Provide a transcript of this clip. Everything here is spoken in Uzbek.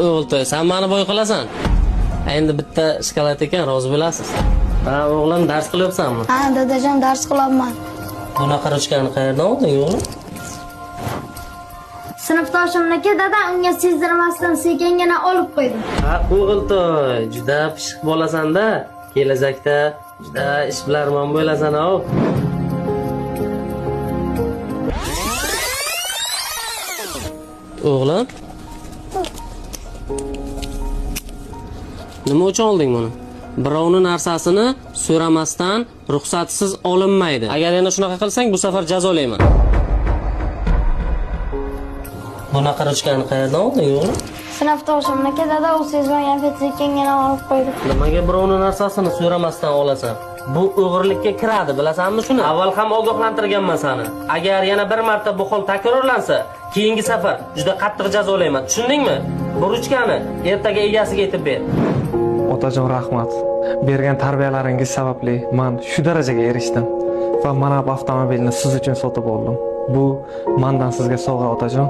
o'g'iltoy, sen meni boy qilasan. Endi bitta shokolad ekan, rozi bo'lasiz. O'g'lim dars qilyapsanmi? Ha, dadajon dars qilyapman. Bunaqa ruchkani qayerdan olding, o'g'lim? Sinfdoshimniki dada unga sezdirmasdan sekingina olib qo'ydim. O'g'iltoy, juda pishiq bo'lasan-da. Kelajakda juda ishbilarmon bo'lasan-a. O'g'lim? Nima uchun olding buni? Birovni narsasini so'ramasdan ruxsatsiz olinmaydi. Agar yana shunaqa qilsang, bu safar jazolayman. Bunaqa ruchkani qayerdan olding, o'g'lim? Sinfdoshimniki dada u sezmagan sekingina olib qo'ydi. Nimaga birovni narsasini so'ramasdan olasan? Bu o'g'irlikka kiradi, bilasanmi shuni? Avval ham ogohlantirganman seni. Agar yana bir marta bu hol takrorlansa, keyingi safar juda qattiq jazolayman. Tushundingmi? Bu ruchkani ertaga egasiga aytib ber. Otajon, rahmat. Bergan tarbiyalaringiz sababli men shu darajaga erishdim va mana bu avtomobilni siz uchun sotib oldim. Bu mendan sizga sovg'a, otajon.